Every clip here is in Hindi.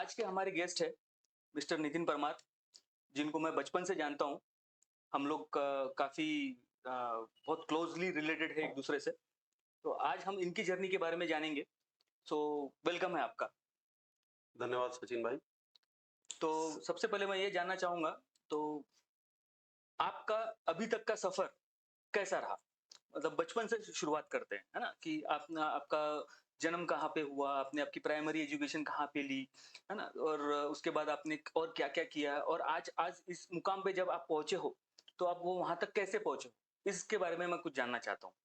आज के हमारे गेस्ट है मिस्टर नितिन परमार, जिनको मैं बचपन से जानता हूँ। हम लोग काफ़ी बहुत क्लोज़ली रिलेटेड है एक-दूसरे से। तो आज हम इनकी जर्नी के बारे में जानेंगे। सो वेलकम है आपका। धन्यवाद सचिन भाई। तो सबसे पहले मैं ये जानना चाहूँगा, तो आपका अभी तक का सफ़र कैसा रहा? मतलब बचपन से शुरुआत करते हैं, है ना? कि आपना आपका जन्म कहाँ पे हुआ, आपने आपकी प्राइमरी एजुकेशन कहाँ पे ली, है ना? और उसके बाद आपने और क्या-क्या किया और आज आज इस मुकाम पे जब आप पहुँचे हो, तो आप वो वहाँ तक कैसे पहुँचे हो? इसके बारे में मैं कुछ जानना चाहता हूँ।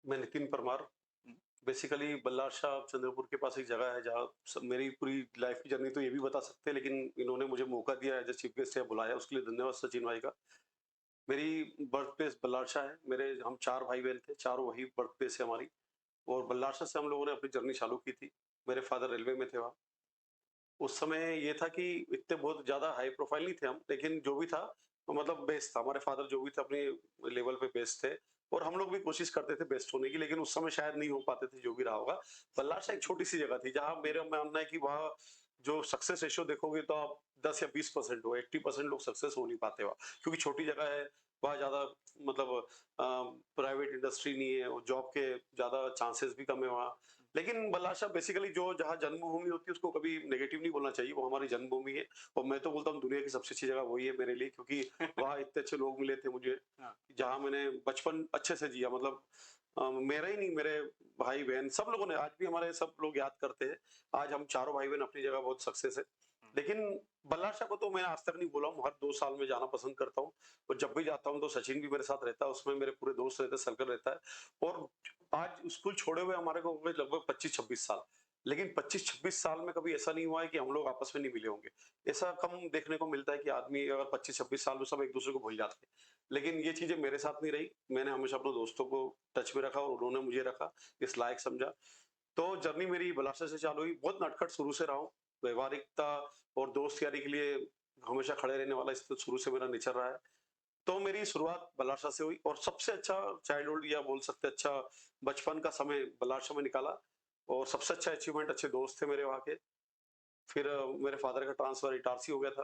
मैं नितिन परमार, हुँ, बेसिकली बल्लार शाह चंद्रपुर के पास एक जगह है जहाँ मेरी पूरी लाइफ की जर्नी तो ये भी बता सकते हैं, लेकिन इन्होंने मुझे मौका दिया एज ए चीफ गेस्ट यहाँ बुलाया, उसके लिए धन्यवाद सचिन भाई का। मेरी बर्थ प्लेस बल्लार शाह है। मेरे हम चार भाई बहन थे, चारों वही बर्थ प्लेस है हमारी। और बल्लार शाह से हम लोगों ने अपनी जर्नी चालू की थी। मेरे फादर रेलवे में थे वहाँ। उस समय ये था कि इतने बहुत ज़्यादा हाई प्रोफ़ाइल नहीं थे हम, लेकिन जो भी था तो मतलब बेस्ट था। हमारे फ़ादर जो भी थे अपने लेवल पे बेस्ट थे और हम लोग भी कोशिश करते थे बेस्ट होने की, लेकिन उस समय शायद नहीं हो पाते थे जो भी रहा होगा। बल्लारशाह एक छोटी-सी जगह थी जहाँ मेरा मानना है कि वहाँ जो सक्सेस रेशियो देखोगे तो आप 10 या 20% हो, 80% लोग सक्सेस हो नहीं पाते वहाँ। क्योंकि छोटी जगह है, वहाँ ज़्यादा मतलब प्राइवेट इंडस्ट्री नहीं है और जॉब के ज़्यादा चांसेस भी कम है वहाँ। लेकिन बल्लाशाह बेसिकली जो जहाँ जन्मभूमि होती है उसको कभी नेगेटिव नहीं बोलना चाहिए, वो हमारी जन्मभूमि है और मैं तो बोलता हूँ दुनिया की सबसे अच्छी जगह वही है मेरे लिए, क्योंकि वहाँ इतने अच्छे लोग मिले थे मुझे, हाँ, जहाँ मैंने बचपन अच्छे से जिया। मतलब मेरा ही नहीं, मेरे भाई-बहन सब लोगों ने, आज भी हमारे सब लोग याद करते हैं। आज हम चारों भाई-बहन अपनी जगह बहुत सक्सेस है। हुँ, लेकिन बल्लाशाह को तो मैं आज तक नहीं बोला हूँ, हर 2 साल में जाना पसंद करता हूँ और जब भी जाता हूँ तो सचिन भी मेरे साथ रहता है, उसमें मेरे पूरे दोस्त रहते हैं, सर्कल रहता है। और आज स्कूल छोड़े हुए हमारे को हो गए लगभग 25-26 साल। लेकिन 25-26 साल में कभी ऐसा नहीं हुआ है कि हम लोग आपस में नहीं मिले होंगे। ऐसा कम देखने को मिलता है कि आदमी अगर 25-26 साल में सब एक-दूसरे को भूल जाते हैं। लेकिन ये चीज़ें मेरे साथ नहीं रही। मैंने हमेशा अपने दोस्तों को टच में रखा और उन्होंने मुझे रखा, इस लायक समझा। तो जर्नी मेरी बलासा से चालू हुई। बहुत नटखट शुरू से रहा हूँ। व्यावहारिकता और दोस्त यारी के लिए हमेशा खड़े रहने वाला इस शुरू से मेरा नेचर रहा है। तो मेरी शुरुआत बलासा से हुई और सबसे अच्छा चाइल्डहुड या बोल सकते हैं अच्छा बचपन का समय बलासा में निकाला और सबसे अच्छा अचीवमेंट अच्छे दोस्त थे मेरे वहाँ के। फिर मेरे फादर का ट्रांसफर इटारसी हो गया था,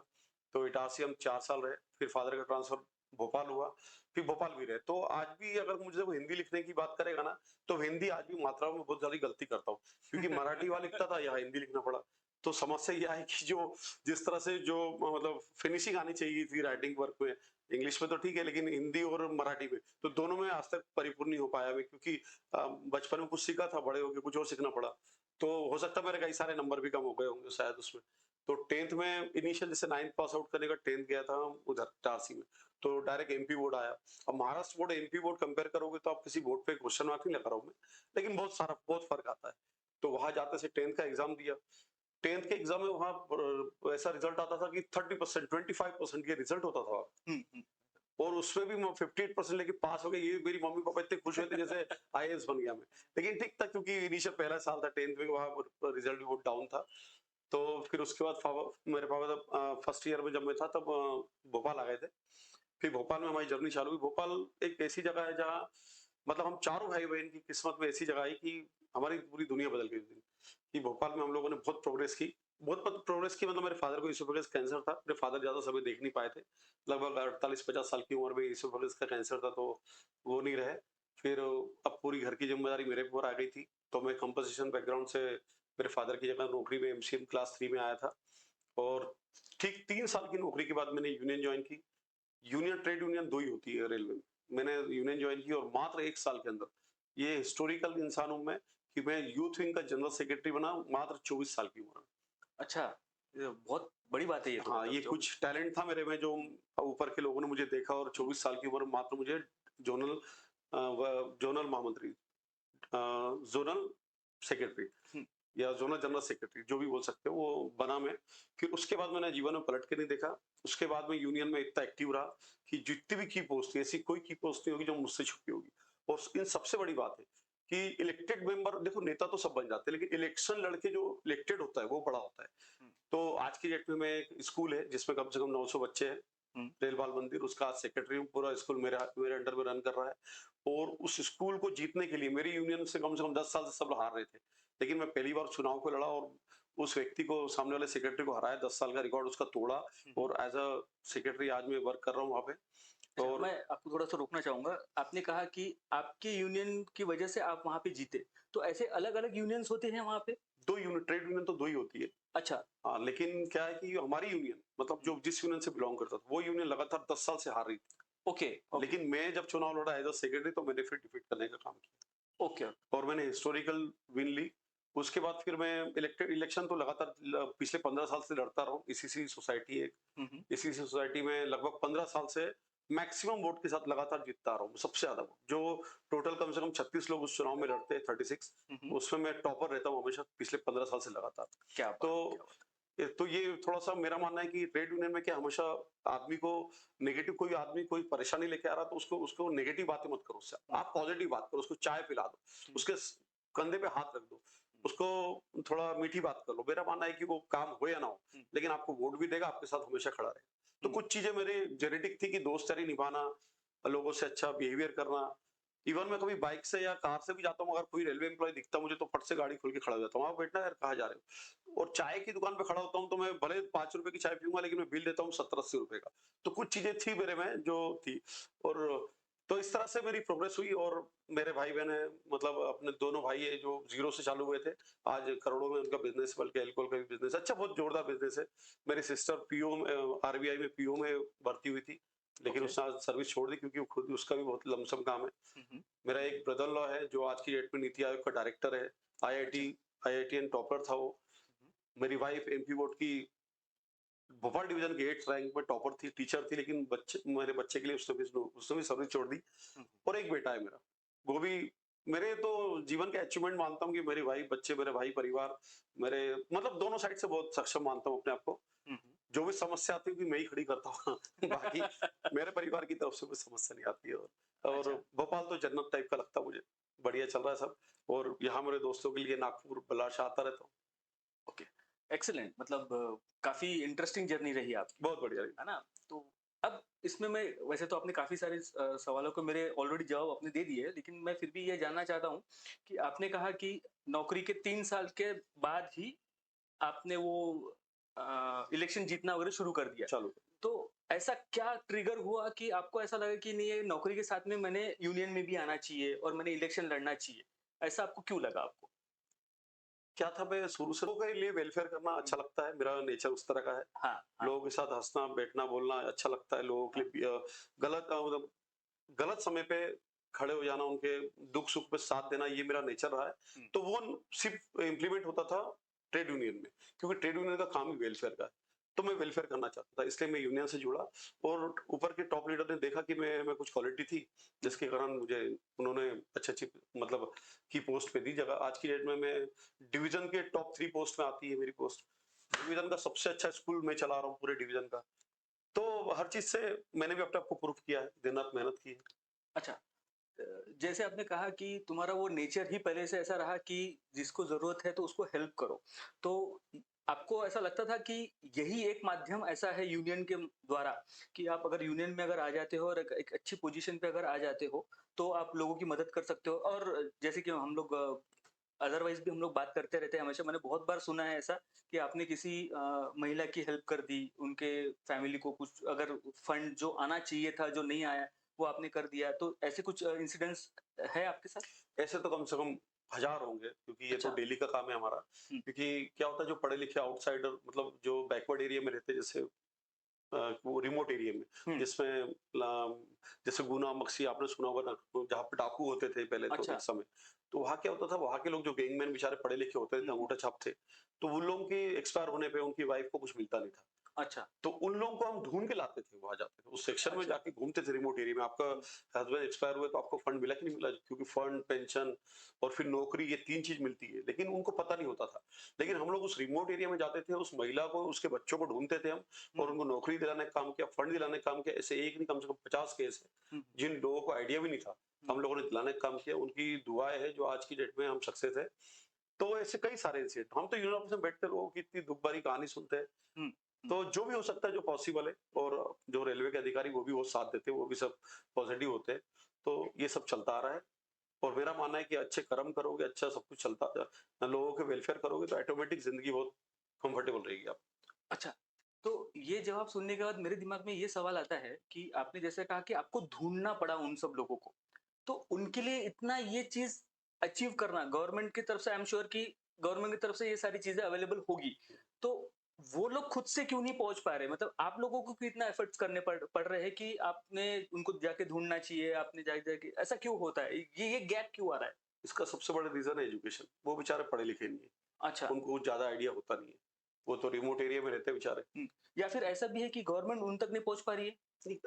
तो इटारसी हम 4 साल रहे, फिर फादर का ट्रांसफर भोपाल हुआ, फिर भोपाल भी रहे। तो आज भी अगर मुझे वो हिंदी लिखने की बात करेगा ना, तो हिंदी आज भी मात्राओं में बहुत ज़्यादा गलती करता हूँ, क्योंकि मराठी वहाँ लिखता था, यहाँ हिंदी लिखना पड़ा। तो समस्या ये है कि जो जिस तरह से जो मतलब फिनिशिंग आनी चाहिए थी राइटिंग वर्क में, इंग्लिश में तो ठीक है, लेकिन हिंदी और मराठी में, तो दोनों में आज तक परिपूर्ण नहीं हो पाया मैं, क्योंकि बचपन में कुछ सीखा था, बड़े होके कुछ और सीखना पड़ा। तो हो सकता है मेरे कई सारे नंबर भी कम हो गए होंगे शायद उसमें। तो 10th में इनिशियल जैसे 9th पास आउट करने का 10th गया था उधर इटारसी में, तो डायरेक्ट एमपी बोर्ड आया। अब Maharashtra board MP board compare करोगे तो आप किसी बोर्ड पे क्वेश्चन मार्क नहीं लगा रहा हूँ मैं, लेकिन बहुत फर्क आता है। तो वहां जाते से 10th का एग्जाम दिया। 10th के एग्जाम में वहां ऐसा रिजल्ट आता था कि 30%, 25% ये रिजल्ट होता था। हुँ, हुँ, और उसमें भी मैं 58% लेके पास हो गया। ये मेरी मम्मी पापा इतने खुश हुए थे जैसे आईएएस बन गया मैं। लेकिन ठीक था, क्योंकि इनिशियल पहला साल था 10th में, वहाँ रिजल्ट भी बहुत डाउन था। तो फिर उसके बाद मेरे पापा तब फर्स्ट ईयर में जब मैं था तब भोपाल आ गए थे। फिर भोपाल में हमारी जर्नी चालू हुई। भोपाल एक ऐसी जगह है जहाँ मतलब हम चारों भाई बहन की किस्मत में ऐसी जगह आई कि हमारी पूरी दुनिया बदल गई उस दिन। कि भोपाल में हम लोगों ने बहुत प्रोग्रेस की। बहुत प्रोग्रेस की, मतलब मेरे फादर को इसोफेगस कैंसर था। मेरे फादर ज्यादा समय देख नहीं पाए थे। लगभग 48-50 साल की उम्र में इसोफेगस का कैंसर था, तो वो नहीं रहे। फिर अब पूरी घर की जिम्मेदारी मेरे ऊपर आ गई थी। तो मैं कंपोजिशन बैकग्राउंड से मेरे फादर की जगह नौकरी में एमसीएम क्लास 3 में आया था। और ठीक 3 साल की नौकरी के बाद मैंने यूनियन ज्वाइन की। यूनियन ट्रेड यूनियन 2 ही होती है रेलवे में। मैंने यूनियन ज्वाइन की और मात्र 1 साल के अंदर, ये हिस्टोरिकल इंसान हूँ मैं कि मैं यूथ विंग का जनरल सेक्रेटरी बना मात्र 24 साल की उम्र में। अच्छा, ये बहुत बड़ी बात है ये तो हाँ, मतलब ये जो कुछ टैलेंट था मेरे में जो ऊपर के लोगों ने मुझे देखा और हुँ, 24 साल की उम्र में मात्र मुझे जोनल जोनल महामंत्री, जोनल सेक्रेटरी हुँ, या जोनल जनरल सेक्रेटरी जो भी बोल सकते हो, वो बना मैं। फिर उसके बाद मैंने जीवन में पलट के नहीं देखा। उसके बाद मैं यूनियन में इतना एक्टिव रहा कि जितनी भी की पोस्ट थी, ऐसी कोई की पोस्ट नहीं होगी जो मुझसे छुपी होगी। और इन सबसे बड़ी बात है कि इलेक्टेड मेंबर, देखो नेता तो सब बन जाते हैं, लेकिन इलेक्शन लड़के जो इलेक्टेड होता है वो बड़ा होता है। हुँ, तो आज की डेट में मैं एक स्कूल है जिसमें कम से कम 900 बच्चे हैं, हुँ, रेल बाल मंदिर, उसका आज सेक्रेटरी हूँ। पूरा स्कूल मेरे अंडर में रन कर रहा है। और उस स्कूल को जीतने के लिए मेरी यूनियन से कम 10 साल से सब लोग हार रहे थे, लेकिन मैं पहली बार चुनाव को लड़ा और उस व्यक्ति को, सामने वाले सेक्रेटरी को हराया, 10 साल का रिकॉर्ड उसका तोड़ा, और एज अ सेक्रेटरी आज मैं वर्क कर रहा हूँ वहाँ पे। अच्छा, और मैं आपको थोड़ा-सा रोकना चाहूँगा। आपने कहा कि आपके यूनियन की वजह से आप वहाँ पे जीते। तो ऐसे अलग-अलग यूनियंस होते हैं वहाँ पे? 2 यूनियन, ट्रेड यूनियन तो 2 ही होती है। अच्छा। हाँ, लेकिन क्या है कि हमारी यूनियन, मतलब हुँ, जो जिस यूनियन से बिलॉन्ग करता था, वो यूनियन लगातार 10 साल से हार रही थी। ओके, ओके, लेकिन मैं जब चुनाव लड़ा एज अ सेक्रेटरी, तो मैंने फिर डिफीट करने का काम किया ओके। और मैंने हिस्टोरिकल विन ली। उसके बाद फिर मैं इलेक्शन तो लगातार पिछले 15 साल से लड़ता रहा हूँ। इसीसी सोसाइटी है, हुँ, हुँ। इसी सोसाइटी में लगभग 15 साल से मैक्सिमम वोट के साथ लगातार जीतता आ रहा हूँ, सबसे ज्यादा वोट। जो टोटल कम से कम 36 लोग उस चुनाव में लड़ते हैं, 36, हुँ, हुँ। उसमें मैं टॉपर रहता हूँ हमेशा, पिछले 15 साल से लगातार। क्या तो बात है, क्या बात तो ये थोड़ा सा मेरा मानना है कि ट्रेड यूनियन में क्या, हमेशा आदमी को नेगेटिव, कोई आदमी कोई परेशानी लेके आ रहा, तो उसको उसको नेगेटिव बातें मत करो उससे, है। हुँ, आप पॉजिटिव बात करो, उसको चाय पिला दो, हुँ, उसके कंधे पे हाथ रख दो, हुँ, उसको थोड़ा मीठी बात कर लो। मेरा मानना है कि वो काम हो या ना हो, हुँ, लेकिन आपको वोट भी देगा, आपके साथ हमेशा खड़ा रहेगा। तो हुँ, कुछ चीजें मेरे जेनेटिक थी कि दोस्तारी निभाना, लोगों से अच्छा बिहेवियर करना। इवन मैं कभी बाइक से या कार से भी जाता हूँ, अगर कोई रेलवे एम्प्लॉय दिखता मुझे, तो फट से गाड़ी खोल के खड़ा हो जाता हूँ, आप बैठना यार, कहाँ जा रहे हो। और चाय की दुकान पे खड़ा होता हूँ, तो मैं भले 5 रुपए की चाय पीऊंगा, लेकिन मैं बिल देता हूँ 70-80 रुपए का। तो कुछ चीजें थी मेरे में जो थी। और तो इस तरह से मेरी प्रोग्रेस हुई। और मेरे भाई बहन है, मतलब अपने दोनों भाई है जो जीरो से चालू हुए थे, आज करोड़ों में उनका बिजनेस, बल्कि एल्कोहल का भी बिजनेस अच्छा, बहुत जोरदार बिजनेस है। मेरी सिस्टर पीओ में, आरबीआई में पीओ में भर्ती हुई थी, लेकिन ओके। उसने आज सर्विस छोड़ दी, क्योंकि वो खुद, उसका भी बहुत लमसम काम है। हुँ, हुँ। मेरा एक ब्रदर लॉ है जो आज की डेट में नीति आयोग का डायरेक्टर है, आईआईटी अच्छा। आईआईटीएन टॉपर था वो। हुँ, हुँ। मेरी वाइफ एमपी बोर्ड की भोपाल डिवीजन के 8th रैंक में टॉपर थी, टीचर थी, लेकिन बच्चे, मेरे बच्चे के लिए उसने भी सर्विस छोड़ दी। हुँ, हुँ। और एक बेटा है मेरा, वो भी मेरे तो जीवन का अचीवमेंट मानता हूँ कि मेरे भाई बच्चे, मेरे भाई परिवार, मेरे, मतलब दोनों साइड से बहुत सक्षम मानता हूँ अपने आप को। हुँ, हुँ। जो भी समस्या आती है कि मैं ही खड़ी करता हूँ बाकी मेरे परिवार की तरफ से कोई समस्या नहीं आती है। और अच्छा, भोपाल तो जन्नत टाइप का लगता है मुझे, बढ़िया चल रहा है सब। और यहाँ मेरे दोस्तों के लिए नागपुर बलाशा आता रहता हूँ। ओके। एक्सीलेंट, मतलब काफ़ी इंटरेस्टिंग जर्नी रही आपकी, बहुत बढ़िया। है ना? तो अब इसमें मैं, वैसे तो आपने काफ़ी सारे सवालों को मेरे ऑलरेडी जवाब आपने दे दिए हैं, लेकिन मैं फिर भी ये जानना चाहता हूँ कि आपने कहा कि नौकरी के 3 साल के बाद ही आपने वो इलेक्शन जीतना वगैरह शुरू कर दिया। चलो, तो ऐसा क्या ट्रिगर हुआ कि आपको ऐसा लगा कि नहीं, ये नौकरी के साथ में मैंने यूनियन में भी आना चाहिए और मैंने इलेक्शन लड़ना चाहिए? ऐसा आपको क्यों लगा आपको? क्या था, मैं शुरू से लोगों के लिए वेलफेयर करना हुँ, अच्छा लगता है, मेरा नेचर उस तरह का है। हाँ, हाँ, लोगों के साथ हँसना, बैठना, बोलना अच्छा लगता है, लोगों के हाँ। लिए गलत मतलब गलत समय पे खड़े हो जाना, उनके दुख-सुख में साथ देना, ये मेरा नेचर रहा है। हुँ, तो वो सिर्फ़ इम्प्लीमेंट होता था ट्रेड यूनियन में, क्योंकि ट्रेड यूनियन का काम ही वेलफेयर का है। तो मैं वेलफेयर करना चाहता था, इसलिए मैं यूनियन से जुड़ा। और ऊपर के टॉप लीडर ने देखा कि मैं में कुछ क्वालिटी थी, हुँ, जिसके कारण मुझे उन्होंने अच्छी-अच्छी, मतलब की पोस्ट पे दी जगह। आज की डेट में मैं डिवीज़न के टॉप 3 पोस्ट में आती है मेरी पोस्ट। डिवीज़न का सबसे अच्छा स्कूल मैं चला रहा हूँ पूरे डिवीज़न का। तो हर चीज़ से मैंने भी अपने आप को प्रूव किया है, दिन-रात मेहनत की है। अच्छा। जैसे आपने कहा कि तुम्हारा वो नेचर ही पहले से ऐसा रहा कि जिसको ज़रूरत है तो उसको हेल्प करो। तो आपको ऐसा लगता था कि यही एक माध्यम ऐसा है यूनियन के द्वारा कि आप अगर यूनियन में अगर आ जाते हो और एक एक अच्छी पोज़ीशन पे अगर आ जाते हो, तो आप लोगों की मदद कर सकते हो। और जैसे कि हम लोग अदरवाइज़ भी हम लोग बात करते रहते हैं हमेशा, मैंने बहुत बार सुना है ऐसा कि आपने किसी महिला की हेल्प कर दी, उनके फैमिली को कुछ अगर फंड जो आना चाहिए था, जो नहीं आया, वो आपने कर दिया। तो ऐसे कुछ इंसिडेंट्स है आपके साथ? ऐसे तो कम से कम 1000 होंगे, क्योंकि ये तो अच्छा। डेली का काम है हमारा। हुँ, क्योंकि क्या होता है, जो पढ़े लिखे आउटसाइडर, मतलब जो बैकवर्ड एरिया में रहते हैं, जैसे वो रिमोट एरिया में, हुँ, जिसमें जैसे गुना मक्सी आपने सुना होगा ना, जहाँ पे डाकू होते थे पहले, तो अच्छा। एक समय, तो वहाँ क्या होता था, वहाँ के लोग जो गैंगमैन बेचारे पढ़े लिखे होते थे, हुँ, हुँ, अंगूठा छाप थे, तो उन लोगों की एक्सपायर होने पे उनकी वाइफ को कुछ मिलता नहीं था। अच्छा, तो उन लोगों को हम ढूँढ के लाते थे, वहाँ जाते थे। उस सेक्शन में अच्छा। जाके घूमते थे रिमोट एरिया में, आपका हुँ, हस्बैंड एक्सपायर हुए तो आपको फंड मिला कि नहीं मिला? क्योंकि फंड, पेंशन और फिर नौकरी, ये 3 चीज़ मिलती है, लेकिन उनको पता नहीं होता था। लेकिन हुँ, हम लोग उस रिमोट एरिया में जाते थे, उस महिला को, उसके बच्चों को ढूँढते थे हम, हुँ, और उनको नौकरी दिलाने का काम किया, फंड दिलाने का काम किया। ऐसे एक नहीं, कम से कम 50 केस हैं, हुँ, जिन लोगों को आइडिया भी नहीं था, हुँ, हम लोगों ने दिलाने का काम किया। उनकी दुआएँ हैं जो आज की डेट में हम सक्सेस है। तो ऐसे कई सारे इंसिडेंट, हम तो यूरोप में बैठकर लोगों की इतनी दुःख भरी कहानी सुनते हैं। हुँ, हुँ, तो जो भी हो सकता है, जो पॉसिबल है, और जो रेलवे के अधिकारी वो भी बहुत साथ देते हैं, वो भी सब पॉजिटिव होते हैं। तो ये सब चलता आ रहा है। और मेरा मानना है कि अच्छे कर्म करोगे, अच्छा सब कुछ चलता लोगों के वेलफेयर करोगे, तो ऑटोमेटिक ज़िंदगी बहुत कंफर्टेबल रहेगी आप। अच्छा, तो ये जवाब सुनने के बाद मेरे दिमाग में ये सवाल आता है कि आपने जैसे कहा कि आपको ढूँढना पड़ा उन सब लोगों को। तो उनके लिए इतना ये चीज़ अचीव करना गवर्नमेंट की तरफ से आई एम श्योर कि गवर्नमेंट की तरफ से ये सारी चीज़ें अवेलेबल होगी। तो वो लोग खुद से क्यों नहीं पहुँच पा रहे? मतलब आप लोगों को क्यों इतना एफर्ट्स करने पड़ रहे हैं कि आपने उनको जाके ढूँढना चाहिए, आपने जाके ऐसा क्यों होता है? ये गैप क्यों आ रहा है? इसका सबसे बड़ा रीज़न है एजुकेशन। वो बेचारे पढ़े लिखे नहीं है, अच्छा। उनको कुछ ज़्यादा आइडिया होता नहीं है। वो तो रिमोट एरिया में रहते हैं बेचारे। हुँ, या फिर ऐसा भी है कि गवर्नमेंट उन तक नहीं पहुँच पा रही है? नहीं,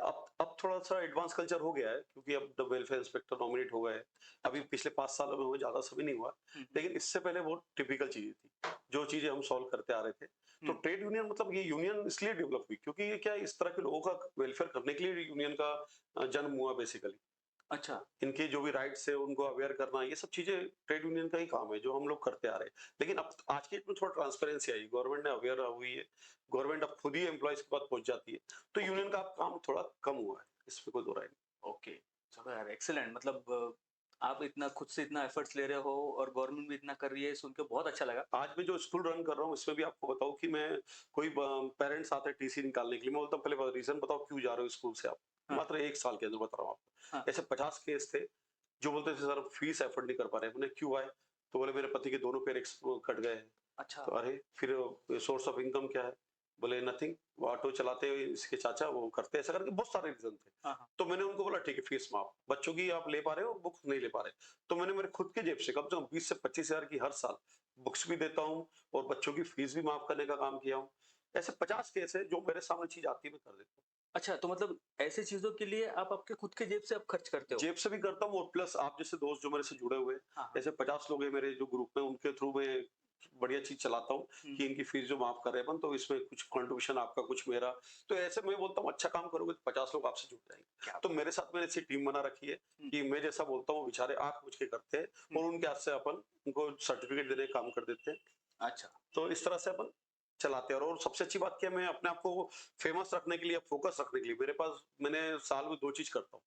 अब थोड़ा-सा एडवांस कल्चर हो गया है क्योंकि अब द वेलफेयर इंस्पेक्टर नॉमिनेट हो गए हैं। अभी अच्छा। पिछले 5 सालों में हुए, ज़्यादा समय नहीं हुआ। हुँ, हुँ, लेकिन इससे पहले बहुत टिपिकल चीज़ें थी, जो चीज़ें हम सॉल्व करते आ रहे थे। तो हुँ। ट्रेड यूनियन मतलब ये यूनियन इसलिए डेवलप हुई क्योंकि ये क्या है, इस तरह के लोगों का वेलफेयर करने के लिए यूनियन का जन्म हुआ बेसिकली। अच्छा। इनके जो भी राइट्स है उनको अवेयर करना, ये सब चीज़ें ट्रेड यूनियन का ही काम है जो हम लोग करते आ रहे हैं। लेकिन अब आज की डेट में थोड़ा ट्रांसपेरेंसी आई, गवर्नमेंट ने अवेयर हुई है, गवर्नमेंट अब खुद ही एम्प्लॉइज़ के पास पहुँच जाती है। तो ओके, यूनियन का अब काम थोड़ा कम हुआ है, इसमें कोई दो राय नहीं। ओके। चलो यार एक्सीलेंट मतलब आप इतना खुद से इतना एफर्ट्स ले रहे हो और गवर्नमेंट भी इतना कर रही है, सुन के बहुत अच्छा लगा। आज मैं जो स्कूल रन कर रहा हूँ इसमें भी आपको बताऊँ कि मैं कोई पेरेंट्स आते हैं टीसी निकालने के लिए, मैं बोलता हूँ पहले रीज़न बताओ क्यों जा रहे हो स्कूल से आप? हाँ, मात्र 1 साल के अंदर बता रहा हूँ हाँ, आपको। ऐसे 50 केस थे जो बोलते थे सर फीस अफोर्ड नहीं कर पा रहे हैं। मैंने क्यों आए? तो बोले मेरे पति के दोनों पैर कट गए हैं। अच्छा। तो अरे! फिर सोर्स ऑफ इनकम क्या है? बोले नथिंग, वो ऑटो चलाते हुए इसके चाचा वो करते हैं, ऐसा करके बहुत सारे रीज़न थे। हाँ, हाँ। तो मैंने उनको बोला ठीक है फीस माफ, बच्चों की आप ले पा रहे हो, बुक्स नहीं ले पा रहे। तो मैंने मेरे खुद के जेब से कम 20 से 25 हज़ार की हर साल बुक्स भी देता हूँ और बच्चों की फीस भी माफ करने का काम किया हूँ। ऐसे 50 केस है जो मेरे सामने चीज़ आती है मैं कर देता हूँ। अच्छा, तो मतलब ऐसी चीज़ों के लिए आप आपके खुद के जेब से आप खर्च करते हो? जेब से भी करता हूँ और प्लस आप जैसे दोस्त जो मेरे से जुड़े हुए हैं, हाँ, हाँ। ऐसे 50 लोग हैं मेरे जो ग्रुप में, उनके थ्रू मैं बढ़िया चीज़ चलाता हूँ हुँ, कि इनकी फीस जो माफ़ कर रहे हैं अपन, तो इसमें कुछ कंट्रीब्यूशन आपका, कुछ मेरा। तो ऐसे मैं बोलता हूँ अच्छा काम करोगे तो 50 लोग आपसे जुड़ क्या जाएँगे। तो बात मेरे साथ मैंने ऐसी टीम बना रखी है हुँ, कि मैं जैसा बोलता हूँ, बेचारे आँख मूँद के करते हैं हुँ। और उनके हाथ से अपन उनको सर्टिफ़िकेट देने का काम कर देते हैं। अच्छा, तो इस तरह से अपन चलाते हैं और सबसे अच्छी बात क्या है, मैं अपने आप को फ़ेमस रखने के लिए, फ़ोकस रखने के लिए मेरे पास मैंने साल में 2 चीज़ करता हूँ।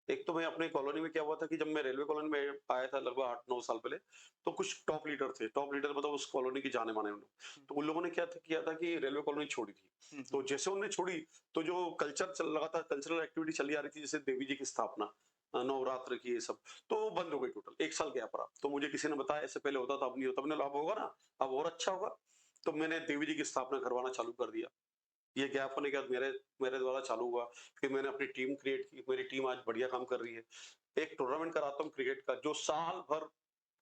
एक तो मैं अपने कॉलोनी में क्या हुआ था कि जब मैं रेलवे कॉलोनी में आया था लगभग 8-9 साल पहले, तो कुछ टॉप लीडर थे। टॉप लीडर मतलब उस कॉलोनी के जाने-माने लोग। हुँ, तो उन लोगों ने क्या त किया था कि रेलवे कॉलोनी छोड़ी थी। हुँ, हुँ। तो जैसे उन्होंने छोड़ी, तो जो कल्चर चल रहा था, कल्चरल एक्टिविटी चली आ रही थी, जैसे देवी जी की स्थापना, नवरात्र की ये सब, तो वो बंद हो गई टोटल 1 साल गैप रहा। तो मुझे किसी ने बताया ऐसे पहले होता था, अब नहीं होता। मैंने बोला अब होगा ना, अब और अच्छा होगा। तो मैंने देवी जी की स्थापना करवाना चालू कर दिया। ये गैप होने के बाद मेरे मेरे द्वारा चालू हुआ। फिर मैंने अपनी टीम क्रिएट की, मेरी टीम आज बढ़िया काम कर रही है। एक टूर्नामेंट कराता हूँ क्रिकेट का, जो साल भर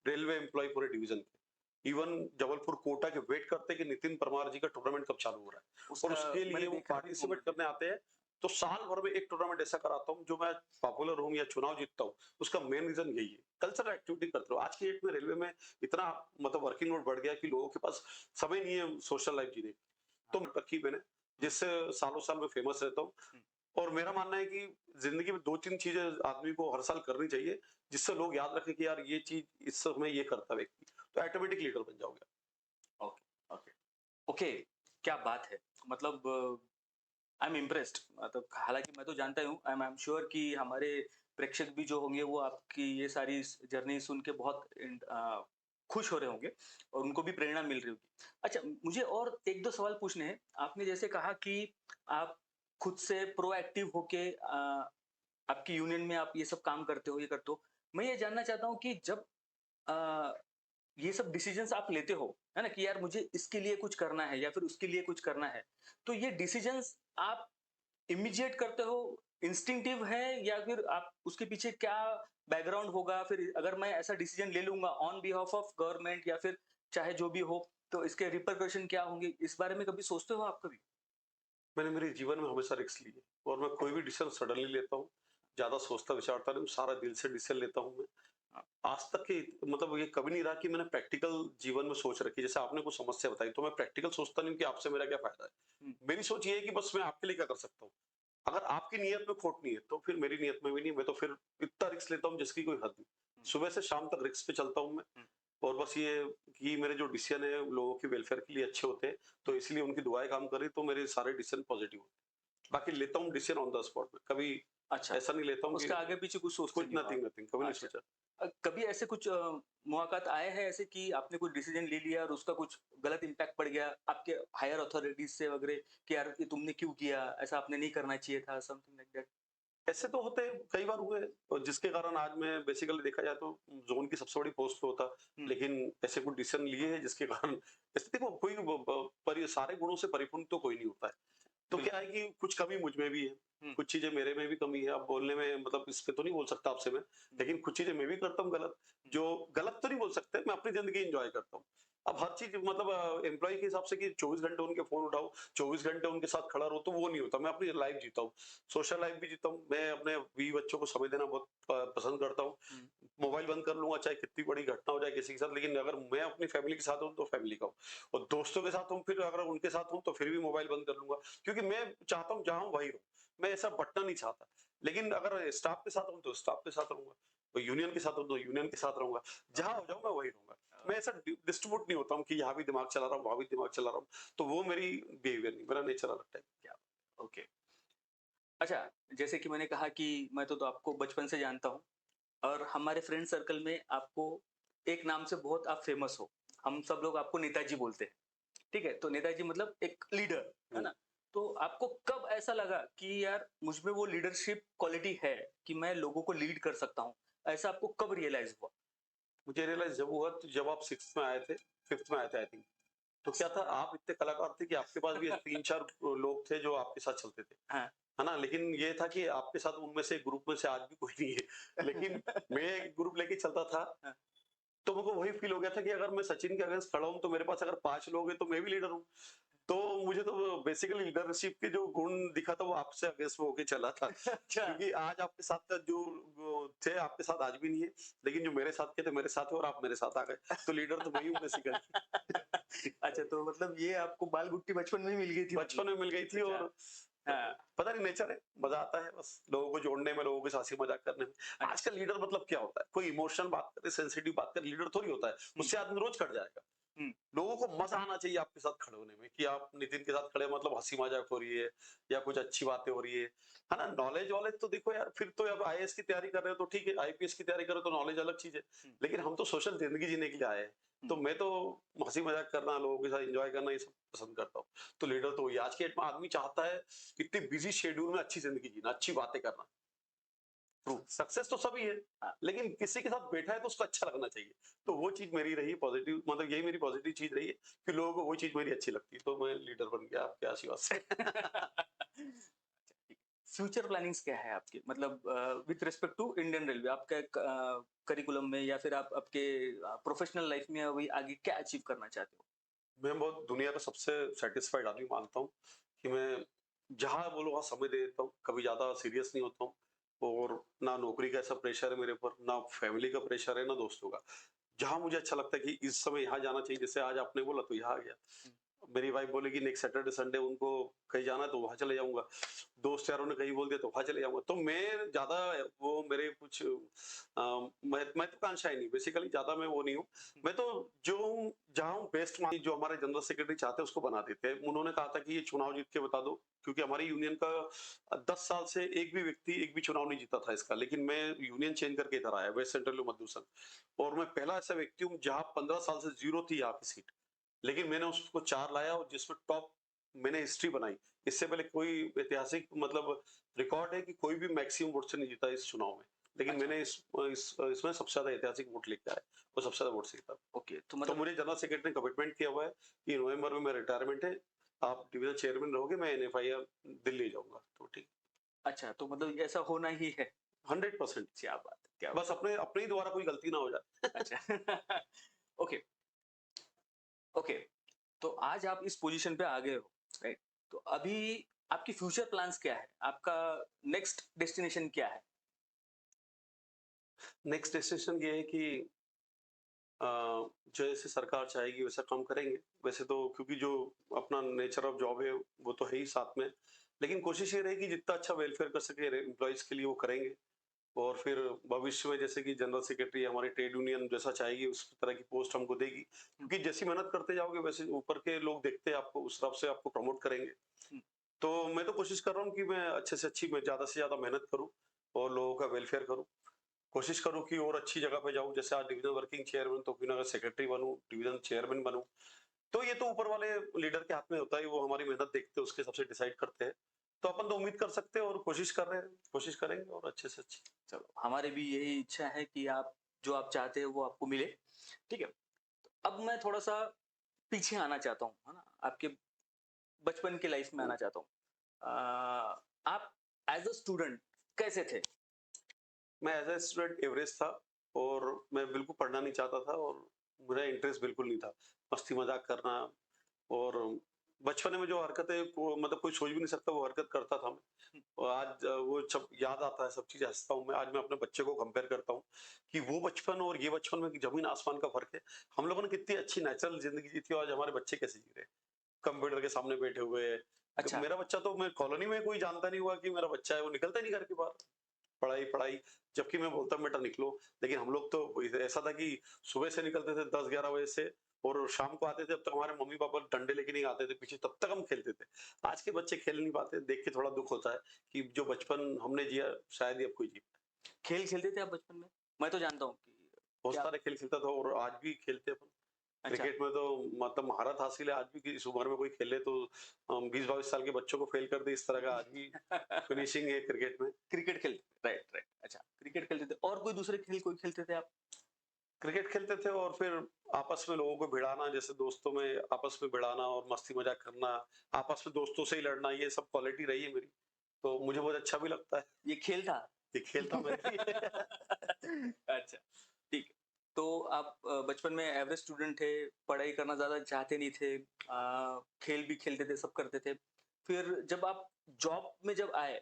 रेलवे एम्प्लॉयी पूरे डिवीजन के, इवन जबलपुर कोटा के वेट करते हैं कि नितिन परमार जी का टूर्नामेंट कब चालू हो रहा है और उसका उसके लिए मैंने वो देखा है पार्टिसिपेट मोमेंट। करने आते हैं। तो साल भर में एक टूर्नामेंट ऐसा कराता हूँ जो मैं पॉपुलर हूँ या चुनाव जीतता हूँ, उसका मेन रीजन यही है। कल्चरल एक्टिविटी करते रहो। आज की डेट में रेलवे में इतना मतलब वर्किंग लोड बढ़ गया है कि लोगों के पास समय नहीं है सोशल लाइफ जीने की। हाँ, तो रखी मैंने, हुँ, जिससे सालों साल मैं फेमस रहता हूँ। हुँ। और मेरा मानना है कि जिंदगी में 2-3 चीजें आदमी को हर साल करनी चाहिए, जिससे लोग याद रखें कि यार ये चीज इस समय ये करता व्यक्ति, तो ऑटोमेटिक लीडर बन जाओगे। ओके, ओके, ओके, क्या बात है! मतलब आई एम इम्प्रेस्ड मतलब हालाँकि मैं तो जानता ही हूँ, आई एम श्योर कि हमारे प्रेक्षक भी जो होंगे वो आपकी ये सारी जर्नी सुन के बहुत खुश हो रहे होंगे और उनको भी प्रेरणा मिल रही होगी। अच्छा मुझे और 1-2 सवाल पूछने हैं। आपने जैसे कहा कि आप खुद से प्रोएक्टिव होके आपकी यूनियन में आप ये सब काम करते हो, ये करते हो। मैं ये जानना चाहता हूँ कि जब अ, ये सब डिसीजंस आप लेते हो, है ना? कि यार मुझे इसके लिए कुछ करना है या फिर उसके लिए कुछ करना है। तो ये डिसीजंस आप इमीडिएट करते हो, इंस्टिंक्टिव है या फिर आप उसके पीछे क्या बैकग्राउंड होगा? फिर अगर मैं ऐसा डिसीजन ले लूँगा ऑन बिहाफ ऑफ गवर्नमेंट या फिर चाहे जो भी हो, तो इसके रिपरकशन क्या होंगे? इस बारे में कभी सोचते हो आप कभी? मैंने मेरे जीवन में हमेशा रिस्क लिए और मैं कोई भी डिसीजन सडनली लेता हूँ, ज्यादा सोचता विचारता नहीं हूँ, सारा दिल से डिसीजन लेता हूँ मैं। हाँ, आज तक की मतलब ये कभी नहीं रहा कि मैंने प्रैक्टिकल जीवन में सोच रखी। जैसे आपने कुछ समस्या बताई तो मैं प्रैक्टिकल सोचता नहीं हूँ कि आपसे मेरा क्या फायदा है। हुँ, मेरी सोच ये है कि बस मैं आपके लिए क्या कर सकता हूँ। अगर आपकी नियत में खोट नहीं है तो फिर मेरी नियत में भी नहीं। मैं तो फिर इतना रिस्क लेता हूँ जिसकी कोई हद नहीं। हुँ, सुबह से शाम तक रिस्क पे चलता हूँ मैं। हुँ। और बस ये कि मेरे जो डिसीजन है लोगों के वेलफेयर के लिए अच्छे होते हैं, तो इसलिए उनकी दुआएं काम कर रही, तो मेरे सारे डिसीजन पॉजिटिव होते हैं। बाकी लेता हूँ डिसीजन ऑन द स्पॉट में, कभी अच्छा, ऐसा नहीं लेता हूँ कि उसका आगे-पीछे कुछ सोचते कुछ नहीं हो आप? नथिंग नथिंग कभी नहीं अच्छा। सोचा। कभी ऐसे कुछ मौकात आए हैं ऐसे कि आपने कोई डिसीजन ले लिया और उसका कुछ गलत इम्पैक्ट पड़ गया आपके हायर अथॉरिटीज से वगैरह कि यार ये तुमने क्यों किया, ऐसा आपने नहीं करना चाहिए था, समथिंग लाइक दैट? ऐसे तो होते कई बार हुए, और जिसके कारण आज मैं बेसिकली देखा जाए तो ज़ोन की सबसे बड़ी पोस्ट पे होता। हुँ, लेकिन ऐसे कुछ डिसीज़न लिए हैं जिसके कारण ऐसे देखो कोई ब ब परि सारे गुणों से परिपूर्ण तो कोई नहीं होता है। तो क्या बिल्कुल। है कि कुछ कमी मुझ में भी है, हुँ, कुछ चीज़ें मेरे में भी कमी है। अब बोलने में मतलब इस पे तो नहीं बोल सकता आपसे मैं, हुँ, लेकिन कुछ चीज़ें मैं भी करता हूँ गलत, हुँ, जो गलत तो नहीं बोल सकते, मैं अपनी ज़िंदगी एन्जॉय करता हूँ। अब हर चीज़ मतलब एम्प्लॉयी के हिसाब से कि 24 घंटे उनके फ़ोन उठाओ, 24 घंटे उनके साथ खड़ा रहूँ, तो वो नहीं होता। मैं अपनी लाइफ़ जीता हूँ, सोशल लाइफ़ भी जीता हूँ। मैं अपने बीवी बच्चों को समय देना बहुत पसंद करता हूँ। हुँ, मोबाइल बंद कर लूँगा, चाहे कितनी बड़ी घटना हो जाए किसी के साथ, लेकिन अगर मैं अपनी फैमिली के साथ हूँ, तो फैमिली का हूँ, और दोस्तों के साथ हूँ, फिर अगर उनके साथ हूँ, तो फिर भी मोबाइल बंद कर लूँगा, क्योंकि मैं चाहता हूँ जहाँ हूँ वहीं रहूँ। मैं ऐसा बँटना नहीं चाहता। लेकिन अगर स्टाफ के साथ हूँ, तो स्टाफ के साथ रहूँगा, तो यूनियन के साथ हूँ, तो यूनियन के साथ रहूँगा। जहाँ हो जाऊँ, मैं वहीं रहूँगा। मैं ऐसा डिस्ट्रीब्यूट नहीं होता हूँ कि यहाँ भी दिमाग चला रहा हूँ, वहाँ भी दिमाग चला रहा हूँ। तो वो मेरी बिहेवियर नहीं, मेरा नेचर अलग टाइप। क्या ओके। अच्छा, जैसे कि मैंने कहा कि मैं तो आपको बचपन से जानता हूँ और हमारे फ्रेंड सर्कल में आपको एक नाम से बहुत आप फेमस हो। हम सब लोग आपको नेताजी बोलते हैं, ठीक है? तो नेताजी मतलब एक लीडर, है हुँ। ना? तो आपको कब ऐसा लगा कि यार मुझ में वो लीडरशिप क्वालिटी है कि मैं लोगों को लीड कर सकता हूँ? ऐसा आपको कब रियलाइज़ हुआ? मुझे रियलाइज़ जब हुआ, तो जब आप 6th में आए थे, 5th में आए थे आई थिंक। तो क्या था, आप इतने कलाकार थे कि आपके पास भी 3-4 लोग थे जो आपके साथ चलते थे। हाँ। है ना? लेकिन ये था कि आपके साथ उनमें से ग्रुप में से आज भी कोई नहीं है। लेकिन मैं एक ग्रुप लेके चलता था, हाँ, तो मेरे को वही फ़ील हो गया था कि अगर मैं सचिन के अगेंस्ट खड़ा हूँ, तो मेरे पास अगर 5 लोग हैं, तो मैं भी लीडर हूँ। तो मुझे तो बेसिकली लीडरशिप के जो गुण दिखा था, वो आपसे अगेंस्ट में होके चला था। अच्छा। क्योंकि आज आपके साथ का जो वो थे, आपके साथ आज भी नहीं है। लेकिन जो मेरे साथ के थे, मेरे साथ है, और आप मेरे साथ आ गए। तो लीडर तो मैं ही हूँ बेसिकली। अच्छा, तो मतलब ये आपको बाल-गुट्टी बचपन में ही मिल गई थी बचपन मतलब? में मिल गई थी, अच्छा, और हाँ। पता नहीं नेचर है, मज़ा आता है बस लोगों को जोड़ने में, लोगों के साथ हँसी-मज़ाक करने में। अच्छा। आजकल लीडर मतलब क्या होता है? कोई इमोशनल बात करे, सेंसिटिव बात करे, लीडर थोड़ी होता है। हुँ, उससे आदमी रोज़ कट जाएगा। हुँ, लोगों को मज़ा आना चाहिए आपके साथ खड़े होने में, कि आप नितिन के साथ खड़े मतलब हँसी-मज़ाक हो रही है, या कुछ अच्छी बातें हो रही है ना? नॉलेज-वॉलेज तो देखो यार, फिर तो अब आईएएस की तैयारी कर रहे हो तो ठीक है, आईपीएस की तैयारी कर रहे हो तो नॉलेज अलग चीज़ है। हुँ, लेकिन हम तो सोशल ज़िंदगी जीने के लिए आए हैं। हुँ। तो मैं तो हँसी-मज़ाक करना, लोगों के साथ एन्जॉय करना, ये सब पसंद करता हूँ। तो लीडर तो वही है। आज की डेट में आदमी चाहता है इतने बिज़ी शेड्यूल में अच्छी ज़िंदगी जीना, अच्छी बातें करना। ट्रू। सक्सेस तो सभी है, हाँ, लेकिन किसी के साथ बैठा है तो उसको अच्छा लगना चाहिए। तो वो चीज़ मेरी रही पॉज़िटिव, मतलब यही मेरी पॉज़िटिव चीज़ रही है कि लोगों को वो चीज़ मेरी अच्छी लगती है, तो मैं लीडर बन गया आपके आशीर्वाद से। फ्यूचर प्लानिंग्स क्या है आपकी? मतलब with respect to Indian railway आपका एक करिकुलम में या फिर आप आपके प्रोफेशनल लाइफ में अभी आगे क्या अचीव करना चाहते हो? मैं बहुत दुनिया का सबसे सैटिस्फाइड आदमी मानता हूँ कि मैं जहाँ बोलो वहाँ समय दे देता हूँ, कभी ज़्यादा सीरियस नहीं होता हूँ, और ना नौकरी का ऐसा प्रेशर है मेरे ऊपर, ना फैमिली का प्रेशर है, ना दोस्तों का। जहाँ मुझे अच्छा लगता है कि इस समय यहाँ जाना चाहिए, जैसे आज आपने बोला तो यहाँ आ गया। हुँ, मेरी वाइफ बोलेगी नेक्स्ट सैटरडे संडे उनको कहीं जाना है तो वहाँ चले जाऊँगा। दोस्त यारों ने कहीं बोल दिया तो वहाँ चले जाऊँगा। तो मैं ज़्यादा वो मेरे कुछ महत्वाकांक्षाएँ नहीं, बेसिकली ज़्यादा मैं वो नहीं हूँ। हुँ, मैं तो जो हूँ जहाँ हूँ बेस्ट मान जो हमारे जनरल सेक्रेटरी चाहते हैं उसको बना देते हैं। उन्होंने कहा था कि ये चुनाव जीत के बता दो, क्योंकि हमारी यूनियन का 10 साल से एक भी व्यक्ति एक भी चुनाव नहीं जीता था इसका। लेकिन मैं यूनियन चेंज करके इधर आया, वेस्ट सेंट्रल मजदूर संघ, और मैं पहला ऐसा व्यक्ति हूँ जहाँ 15 साल से 0 थी यहाँ की सीट। लेकिन मैंने उसको 4 लाया, और जिसमें टॉप मैंने हिस्ट्री बनाई। इससे पहले कोई ऐतिहासिक मतलब रिकॉर्ड है कि कोई भी मैक्सिमम वोट से नहीं जीता इस चुनाव में। लेकिन अच्छा, मैंने इसमें सबसे ज़्यादा ऐतिहासिक वोट लेके आया, और सबसे ज़्यादा वोट से जीता। ओके तो तो मतलब मुझे जनरल सेक्रेटरी ने कमिटमेंट किया हुआ है कि नवंबर में मेरा रिटायरमेंट है, आप डिवीज़न चेयरमैन रहोगे, मैं एनएफआईआर दिल्ली जाऊँगा। तो ठीक, अच्छा तो मतलब ऐसा होना ही है। 100%। क्या बात है, क्या बस बात अपने अपने ही द्वारा कोई गलती ना हो जाए। है। अच्छा ओके, ओके। तो आज आप इस पोज़ीशन पे आ गए हो, राइट? तो अभी आपकी फ्यूचर प्लान्स क्या है? आपका नेक्स्ट डेस्टिनेशन क्या है? नेक्स्ट डेस्टिनेशन ये है कि अ, जैसे सरकार चाहेगी वैसा काम करेंगे। वैसे तो क्योंकि जो अपना नेचर ऑफ जॉब है वो तो है ही साथ में। लेकिन कोशिश ये रहेगी जितना अच्छा वेलफेयर कर सके एम्प्लॉइज़ के लिए वो करेंगे। और फिर भविष्य में जैसे कि जनरल सेक्रेटरी हमारी ट्रेड यूनियन जैसा चाहेगी उस तरह की पोस्ट हमको देगी। हुँ, क्योंकि जैसी मेहनत करते जाओगे वैसे ऊपर के लोग देखते हैं आपको, उस हिसाब से आपको प्रमोट करेंगे। हुँ, तो मैं तो कोशिश कर रहा हूँ कि मैं अच्छे से अच्छी मैं ज़्यादा से ज़्यादा मेहनत करूँ और लोगों का वेलफेयर करूँ। कोशिश करूँ कि और अच्छी जगह पे जाऊँ, जैसे आज डिवीज़न वर्किंग चेयरमैन तो क्यों ना अगर सेक्रेटरी बनूँ, डिवीज़न चेयरमैन बनूँ। तो ये तो ऊपर वाले लीडर के हाथ में होता है, वो हमारी मेहनत देखते हैं, उसके हिसाब से डिसाइड करते हैं। तो अपन तो उम्मीद कर सकते हैं और कोशिश कर रहे हैं, कोशिश करेंगे और अच्छे से अच्छी। चलो, हमारी भी यही इच्छा है कि आप जो आप चाहते हैं वो आपको मिले, ठीक है? अब मैं थोड़ा-सा पीछे आना चाहता हूँ, है ना? आपके बचपन की लाइफ में आना चाहता हूँ। आप एज़ अ स्टूडेंट कैसे थे? मैं एज़ अ स्टूडेंट एवरेज था और मैं बिल्कुल पढ़ना नहीं चाहता था और मेरा इंटरेस्ट बिल्कुल नहीं था। मस्ती मज़ाक करना और बचपन में जो हरकतें को मतलब कोई सोच भी नहीं सकता वो हरकत करता था मैं। हुँ, और आज वो सब याद आता है, सब चीज़ें हँसता हूँ मैं। आज मैं अपने बच्चे को कंपेयर करता हूँ कि वो बचपन और ये बचपन में ज़मीन आसमान का फ़र्क है। हम लोगों ने कितनी अच्छी नेचुरल ज़िंदगी जी थी और आज हमारे बच्चे कैसे जी रहे हैं। कंप्यूटर के सामने बैठे हुए। अच्छा, मेरा बच्चा तो मैं कॉलोनी में कोई जानता नहीं हुआ कि मेरा बच्चा है, वो निकलता ही नहीं घर के बाहर। पढ़ाई, पढ़ाई, जबकि मैं बोलता बेटा निकलो, लेकिन हम लोग तो ऐसा था कि सुबह से निकलते थे 10-11 बजे से और शाम को आते थे, अब तक हमारे मम्मी-पापा डंडे लेके नहीं आते थे पीछे, तब तक हम खेलते थे। आज के बच्चे खेल नहीं पाते, देख के थोड़ा दुःख होता है कि जो बचपन हमने जिया शायद ही अब कोई जी पाए। खेल खेलते थे आप बचपन में? मैं तो जानता हूँ कि बहुत क्या सारे खेल खेलता था और आज भी खेलते हैं अपन। अच्छा, क्रिकेट में तो मतलब महारत हासिल है आज भी कि इस उम्र में कोई खेले तो 20-22 साल के बच्चों को फेल कर दे, इस तरह का आज भी फिनिशिंग है क्रिकेट में। क्रिकेट खेलते राइट, राइट। अच्छा, क्रिकेट खेलते थे और कोई दूसरे खेल कोई खेलते थे आप? क्रिकेट खेलते थे और फिर आपस में लोगों को भिड़ाना, जैसे दोस्तों में आपस में भिड़ाना और मस्ती मजाक करना, आपस में दोस्तों से ही लड़ना, ये सब क्वालिटी रही है मेरी। तो मुझे बहुत अच्छा भी लगता है। ये खेल था? ये खेल था मेरे लिए। अच्छा, ठीक है। तो आप बचपन में एवरेज स्टूडेंट थे, पढ़ाई करना ज़्यादा चाहते नहीं थे, खेल भी खेलते थे, सब करते थे। फिर जब आप जॉब में जब आए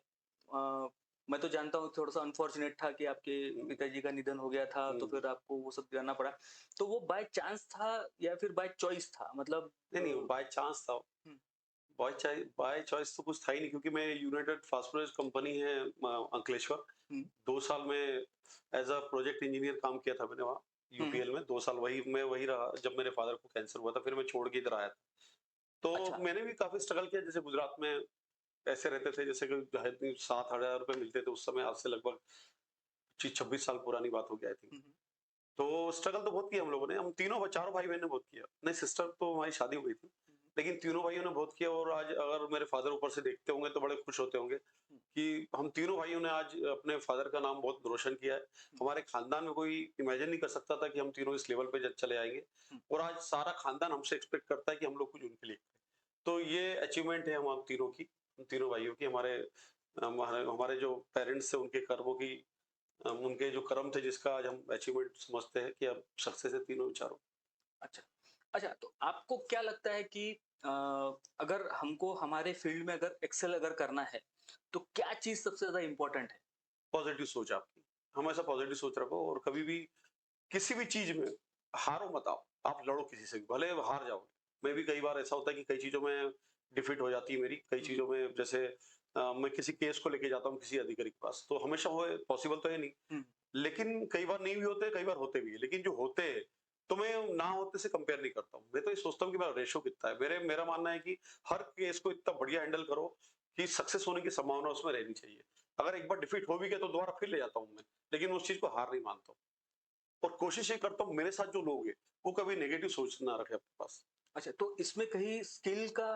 मैं तो जानता हूँ थोड़ा-सा अनफॉर्च्यूनेट था कि आपके हुँ, पिताजी का निधन हो गया था, तो हुँ। फिर आपको वो सब करना पड़ा। तो वो बाय चांस था या फिर बाय चॉइस था? मतलब नहीं, नहीं बाय चांस था। हुँ, बाय चॉइस तो कुछ था ही नहीं क्योंकि मैं यूनाइटेड फास्फोरस कंपनी है अंकलेश्वर, हुँ, 2 साल में एज़ अ प्रोजेक्ट इंजीनियर काम किया था मैंने वहाँ, हुँ, हुँ। यूपीएल में 2 साल वही रहा जब मेरे फादर को कैंसर हुआ था, फिर मैं छोड़ के इधर आया था। तो अच्छा, मैंने भी काफ़ी स्ट्रगल किया जैसे गुजरात में ऐसे रहते थे जैसे कि शायद 7,000 रुपए मिलते थे उस समय, आज से लगभग 26 साल पुरानी बात होगी आई थिंक। हुँ, हुँ, तो स्ट्रगल तो बहुत किया हम लोगों ने, हम तीनों चारों भाई-बहन ने बहुत किया। नहीं सिस्टर तो हमारी शादी हो गई थी, हुँ, लेकिन तीनों भाइयों ने बहुत किया और आज अगर मेरे फादर ऊपर से देखते होंगे तो बड़े खुश होते होंगे हुँ, कि हम तीनों भाइयों ने आज अपने फादर का नाम बहुत रोशन किया है। हुँ, हमारे खानदान में कोई इमेजिन नहीं कर सकता था कि हम तीनों इस लेवल पे ज चले आएँगे हुँ। और आज सारा खानदान हमसे एक्सपेक्ट करता है कि हम लोग कुछ उनके लिए करें। तो ये अचीवमेंट है हम तीनों की, हम तीनों भाइयों की, हमारे हमारे जो पेरेंट्स थे उनके कर्मों की, उनके जो कर्म थे जिसका आज हम अचीवमेंट समझते हैं कि अब सक्सेस है तीनों चारों। अच्छा। अच्छा, तो आपको क्या लगता है कि अ, अगर हमको हमारे फ़ील्ड में अगर एक्सेल अगर करना है, तो क्या चीज़ सबसे ज़्यादा इम्पोर्टेंट है? पॉजिटिव सोच आपकी, हमेशा पॉजिटिव सोच रखो और कभी भी किसी भी चीज़ में हारो मत आप लड़ो किसी से भी, भले हार जाओगे। मैं भी कई बार ऐसा होता है कि कई चीज़ों में डिफीट हो जाती है मेरी, कई हुँ, चीज़ों में जैसे मैं किसी केस को लेके जाता हूँ किसी अधिकारी के पास, तो हमेशा वो पॉसिबल तो है नहीं। हुँ, लेकिन कई बार नहीं भी होते, कई बार होते भी हैं। लेकिन जो होते हैं, तो मैं ना होते से कंपेयर नहीं करता हूँ। मैं तो ये सोचता हूँ कि मेरा रेश्यो कितना है। मेरा मानना है कि हर केस को इतना बढ़िया हैंडल करो कि सक्सेस होने की संभावना उसमें रहनी चाहिए। अगर एक बार डिफीट हो भी गया तो दोबारा फिर ले जाता हूँ मैं, लेकिन उस चीज़ को हार नहीं मानता हूँ। और कोशिश ये करता हूँ मेरे साथ जो लोग हैं, वो कभी नेगेटिव सोच ना रखें अपने पास। अच्छा तो इसमें कहीं स्किल का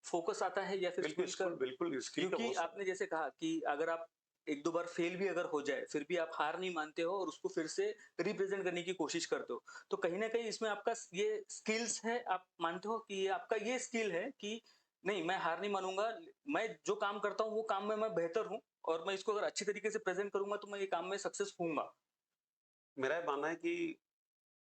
फ़ोकस आता है या फिर स्किल का बिल्कुल स्किल का क्योंकि बहुत सारा आपने जैसे कहा कि अगर आप 1-2 बार फेल भी अगर हो जाए, फिर भी आप हार नहीं मानते हो और उसको फिर से रिप्रेज़ेंट करने की कोशिश करते हो। तो कहीं न कहीं इसमें आपका स ये स्किल्स है, आप मानते हो कि ये आपका ये स्किल है कि नहीं मैं हार नहीं मानूँगा, मैं जो काम करता हूँ वो काम में मैं बेहतर हूँ और मैं इसको अगर अच्छी तरीके से प्रेज़ेंट करूँगा तो मैं ये काम में सक्सेस होऊँगा। मेरा ये मानना है कि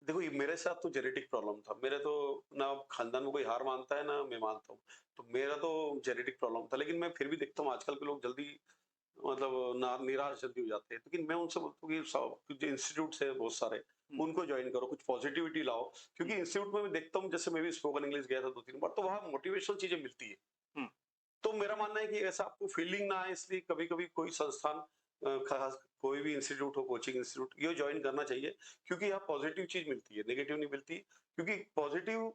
देखो ये मेरे साथ तो जेनेटिक प्रॉब्लम था। मेरे तो ना खानदान में कोई हार मानता है, ना मैं मानता हूँ। तो मेरा तो जेनेटिक प्रॉब्लम था, लेकिन मैं फिर भी देखता हूँ आजकल के लोग जल्दी मतलब ना निराश जल्दी हो जाते हैं। लेकिन मैं उनसे बोलता हूँ कि कुछ इंस्टीट्यूट्स हैं बहुत सारे, हुँ, उनको जॉइन करो, कुछ पॉजिटिविटी लाओ। हुँ, क्योंकि इंस्टीट्यूट में मैं देखता हूँ जैसे मैं भी स्पोकन इंग्लिश गया था 2-3 बार, तो वहाँ मोटिवेशनल चीज़ें मिलती है। हुँ, तो मेरा मानना है कि ऐसा आपको फीलिंग ना आए इसलिए कभी-कभी कोई संस्थान खास कोई भी इंस्टीट्यूट हो, कोचिंग इंस्टीट्यूट, ये जॉइन करना चाहिए क्योंकि यहाँ पॉजिटिव चीज़ मिलती है, नेगेटिव नहीं मिलती क्योंकि पॉजिटिव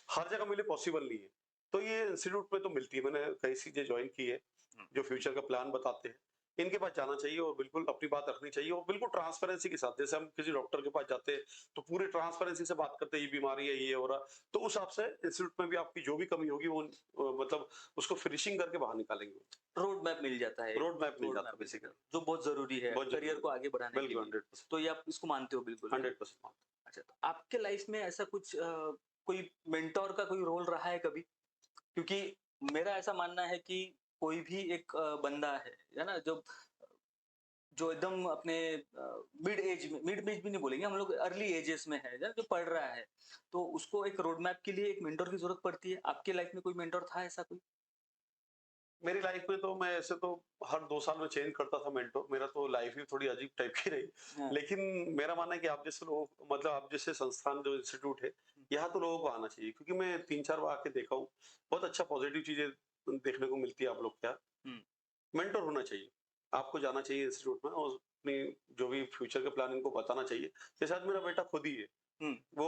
हर जगह मिले पॉसिबल नहीं है। तो ये इंस्टीट्यूट में तो मिलती है, मैंने कई चीज़ें जॉइन की है, हुँ। जो फ्यूचर का प्लान बताते हैं। इनके पास जाना चाहिए और बिल्कुल अपनी बात रखनी चाहिए और बिल्कुल ट्रांसपेरेंसी के साथ। जैसे हम किसी डॉक्टर के पास जाते हैं तो पूरे ट्रांसपेरेंसी से बात करते हैं, ये बीमारी है, ये हो रहा, तो उस हिसाब से इंस्टीट्यूट में भी आपकी जो भी कमी होगी वो मतलब उसको फिनिशिंग करके बाहर निकालेंगे। रोड मैप मिल जाता है, रोड मैप मिल रोड जाता मैप है मिल जाता बेसिकली। है, जो बहुत ज़रूरी है बहुत करियर ज़रूरी को है। आगे बढ़ाने के बिल्कुल लिए। 100%। तो ये आप इसको मानते हो बिल्कुल, है ना? 100% अच्छा, तो आपके लाइफ में ऐसा कुछ कोई मेंटर का कोई रोल रहा है कभी? क्योंकि मेरा ऐसा मानना है कि कोई भी एक बंदा है ना? जो एकदम अपने मिड एज भी नहीं बोलेंगे हम लोग, अर्ली एजेस में है, जो पढ़ रहा है, तो उसको एक रोड मैप के लिए एक मेंटर की ज़रूरत पड़ती है। आपके लाइफ में कोई मेंटर था ऐसा कोई? मेरी लाइफ में तो मैं ऐसे तो हर 2 साल में चेंज करता था मेंटर। मेरा तो लाइफ ही थोड़ी अजीब टाइप की रही। हाँ। लेकिन मेरा मानना है कि आप जैसे लोग मतलब आप जैसे संस्थान जो इंस्टीट्यूट है, यहाँ तो लोगों को आना चाहिए क्योंकि मैं 3-4 बार आके देखा हूँ। बहुत अच्छा पॉजिटिव चीज़ें देखने को मिलती है आप लोग के यहाँ। हुँ, मेंटर होना चाहिए। आपको जाना चाहिए इंस्टीट्यूट में और अपनी जो भी फ्यूचर के प्लान इनको बताना चाहिए। जैसे आज मेरा बेटा खुद ही है। हुँ, वो